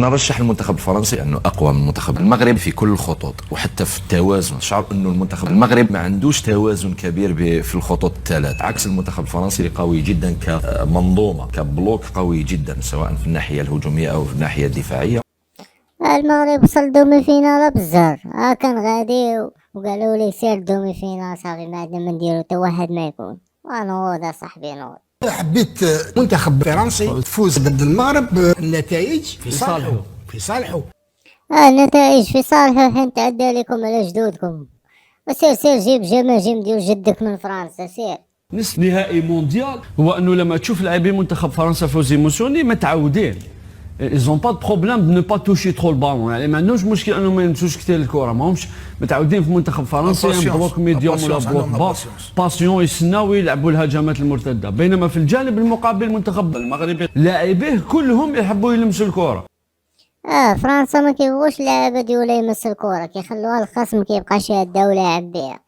نرشح المنتخب الفرنسي انه اقوى من المنتخب المغرب في كل الخطوط وحتى في التوازن. شعر انه المنتخب المغرب ما عندوش توازن كبير في الخطوط الثلاث، عكس المنتخب الفرنسي اللي قوي جدا كمنظومه كبلوك قوي جدا سواء في الناحيه الهجوميه او في الناحيه الدفاعيه. المغرب وصل دومي فينال بالزهر، كان غادي وقالوا لي سير دومي فينال صافي ما عندنا ما نديرو حتى واحد ما يكون. ونوض صاحبي نوض. حبيت منتخب فرنسي تفوز ضد المغرب، النتائج في صالحه في صالحه. النتائج في صالحه، حين تعدى لكم على جدودكم. وسير جيب جماجم ديال جدك من فرنسا سير. نصف نهائي مونديال هو انه لما تشوف لاعبين منتخب فرنسا فوز ايموسيوني متعودين. ils ont pas de problème de ne pas toucher trop le ballon، يعني ما عندهمش مشكل انهم ما يمسوش كثير الكره، ماهمش متعودين في منتخب فرنسا بلوك ميديوم ولا بلوك با باسيون يستناو يلعبوا الهجمات المرتده. بينما في الجانب المقابل المنتخب المغربي لاعبيه كلهم يحبوا يلمسوا الكره. فرنسا ما كيبغوش اللاعب هادي ولا يمس الكره، كيخلوها الخصم كيبقى شاده ولاعب بها،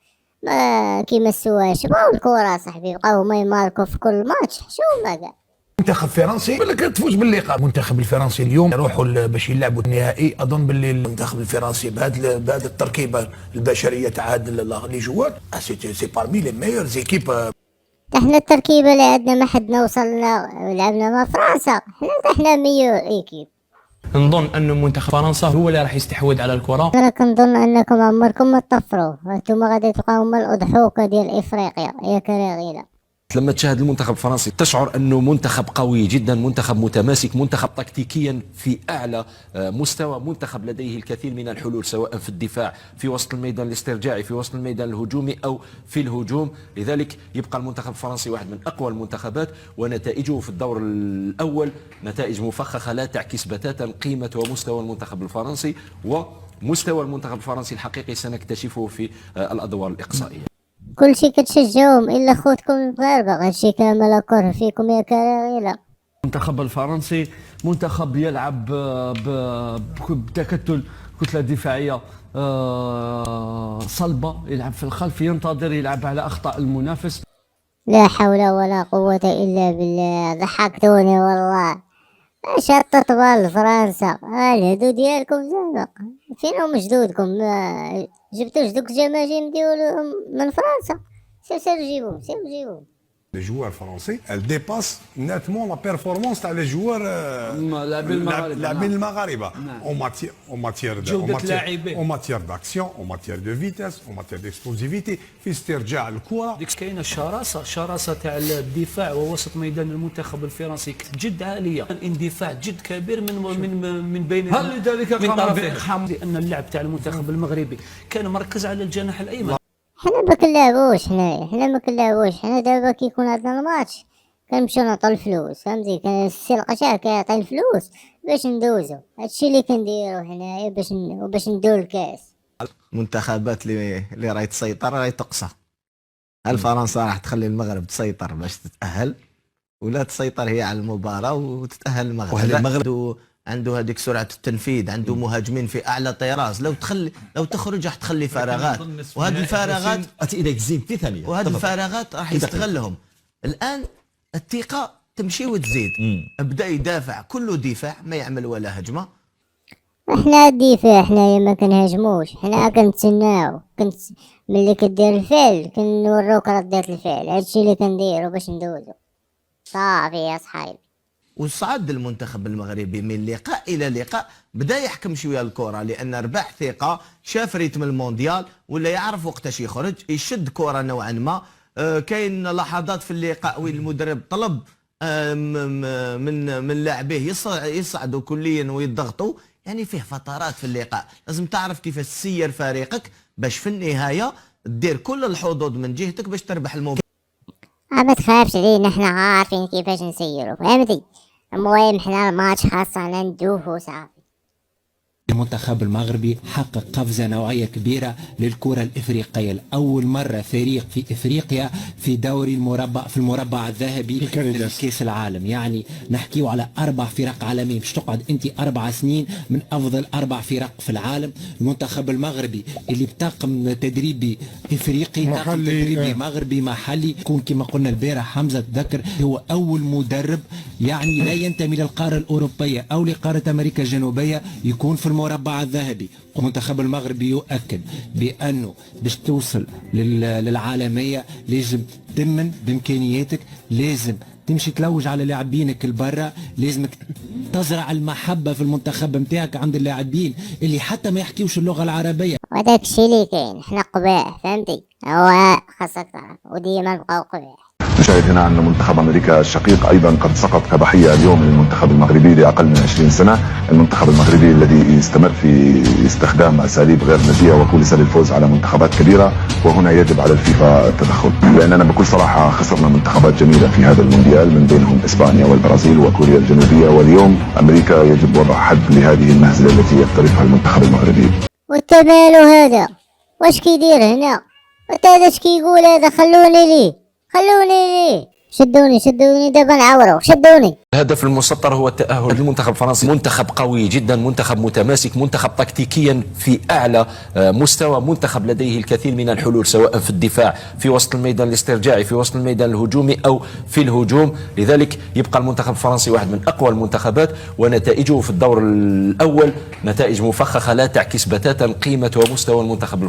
ما كيمسوهاش. بغاو الكره صاحبي، بقاو هما يماركو في كل ماتش حشومه كاع. منتخب فرنسي ولا كتفوز باللقاء. المنتخب الفرنسي اليوم يروحوا باش يلعبوا النهائي. اظن باللي المنتخب الفرنسي بهذه التركيبه البشريه تاع هاد لي جوار سي بارمي لي ميور زيكيب. احنا التركيبه اللي عندنا ما حدنا وصلنا ولعبنا مع فرنسا، احنا ميور ايكيب. نظن أن منتخب فرنسا هو اللي راح يستحوذ على الكرة. انا كنظن انكم عمركم ما تطفروا، انتوما غادي تبقاو هما الاضحوكه ديال افريقيا يا كراغيله. لما تشاهد المنتخب الفرنسي تشعر انه منتخب قوي جدا، منتخب متماسك، منتخب تكتيكيا في اعلى مستوى، منتخب لديه الكثير من الحلول سواء في الدفاع، في وسط الميدان الاسترجاعي، في وسط الميدان الهجومي او في الهجوم. لذلك يبقى المنتخب الفرنسي واحد من اقوى المنتخبات، ونتائجه في الدور الاول نتائج مفخخه لا تعكس بتاتا قيمه ومستوى المنتخب الفرنسي، ومستوى المنتخب الفرنسي الحقيقي سنكتشفه في الادوار الاقصائيه. كلشي كتشجعهم الا خوتكم المغاربه، هادشي كامل كره فيكم يا كراغيله. المنتخب الفرنسي منتخب يلعب بتكتل كتله دفاعيه صلبه، يلعب في الخلف، ينتظر يلعب على اخطاء المنافس. لا حول ولا قوه الا بالله، ضحكتوني والله. شطت بال فرنسا، الهدو ديالكم زعما فينهم جدودكم؟ ما جبتوش دوك الجماجم ديالهم من فرنسا؟ سير جيبوهم. Les joueurs français, elle dépasse nettement la performance تاع les joueurs لاعبين المغاربه en matière d'action, en matière de vitesse, en matière d'explosivité، في استرجاع الكره. كاينه الشراسه تاع الدفاع ووسط ميدان المنتخب الفرنسي جد عاليه، اندفاع جد كبير من بين هل لذلك من طرفين، لان اللعب تاع المنتخب المغربي كان مركز على الجناح الايمن. حنا ما كنلعبوش حنا دابا كيكون عندنا الماتش كنمشيو نعطو الفلوس، فهمتي؟ كان السي القشع كيعطي الفلوس باش ندوزو. هادشي اللي كنديرو حنايا باش ندوزو الكاس. المنتخبات اللي راهي تسيطر راهي تقصى. هل فرنسا راح تخلي المغرب تسيطر باش تتأهل، ولا تسيطر هي على المباراة وتتأهل المغرب؟ وهل المغرب عنده هذيك سرعة التنفيذ، عنده مهاجمين في أعلى طراز، لو تخرج راح تخلي فراغات، وهذه الفراغات في ثانية، وهذه الفراغات راح يستغلهم. الآن الثقة تمشي وتزيد، ابدأ يدافع، كله دفاع، ما يعمل ولا هجمة. احنا الدفاع حنايا ما كنهاجموش، حنا كنتسناو، ملي كدير الفعل كنوروك ردة الفعل. هادشي اللي كنديرو باش ندوزو صافي يا صحايبي. وصعد المنتخب المغربي من لقاء الى لقاء، بدا يحكم شويه الكره لان ربح ثقه، شاف ريتم المونديال، ولا يعرف وقتاش يخرج، يشد كره نوعا ما. كاين لحظات في اللقاء وين المدرب طلب من لاعبيه يصعدوا كليا ويضغطوا، يعني فيه فترات في اللقاء لازم تعرف كيفاش تسير فريقك باش في النهايه دير كل الحظوظ من جهتك باش تربح المباراه. ما تخافش علينا، حنا عارفين كيفاش نسيرو، فهمتي؟ المهم حنا الماتش خاصنا ندوه صافي. المنتخب المغربي حقق قفزة نوعية كبيرة للكرة الإفريقية، لأول مرة فريق في إفريقيا في دوري المربع الذهبي لكأس العالم. يعني نحكيو على 4 فرق عالمية، باش تقعد أنت 4 سنين من أفضل 4 فرق في العالم. المنتخب المغربي اللي بطاقم تدريبي إفريقي، طاقم تدريبي مغربي محلي، يكون كما قلنا البارح حمزة تذكر هو أول مدرب يعني لا ينتمي للقارة الأوروبية أو لقارة أمريكا الجنوبية يكون في المربع الذهبي. المنتخب المغربي يؤكد بأنه باش توصل للعالمية لازم تمن بإمكانياتك، لازم تمشي تلوج على لاعبينك البرا، لازمك تزرع المحبة في المنتخب نتاعك عند اللاعبين اللي حتى ما يحكيوش اللغة العربية. وداك الشيء اللي كاين، حنا قباح فهمتي، هو خاصك تعرف وديما نبقاو قباح. نشاهد هنا أن منتخب أمريكا الشقيق أيضا قد سقط كضحية اليوم للمنتخب المغربي لأقل من 20 سنة. المنتخب المغربي الذي يستمر في استخدام أساليب غير نزيهة وكولسة للفوز على منتخبات كبيرة، وهنا يجب على الفيفا التدخل، لأننا بكل صراحة خسرنا منتخبات جميلة في هذا المونديال، من بينهم إسبانيا والبرازيل وكوريا الجنوبية، واليوم أمريكا يجب وضع حد لهذه المهزلة التي يقترفها المنتخب المغربي. والتمالو هذا واش كيدير هنا؟ هذا اش كيقول هذا؟ خلوني ليه شدوني دابا نعورو، شدوني. الهدف المسطر هو التأهل. المنتخب الفرنسي منتخب قوي جدا، منتخب متماسك، منتخب تكتيكيا في أعلى مستوى، منتخب لديه الكثير من الحلول سواء في الدفاع، في وسط الميدان الاسترجاعي، في وسط الميدان الهجومي أو في الهجوم. لذلك يبقى المنتخب الفرنسي واحد من أقوى المنتخبات، ونتائجه في الدور الأول نتائج مفخخة لا تعكس بتاتا قيمة ومستوى المنتخب الفرنسي.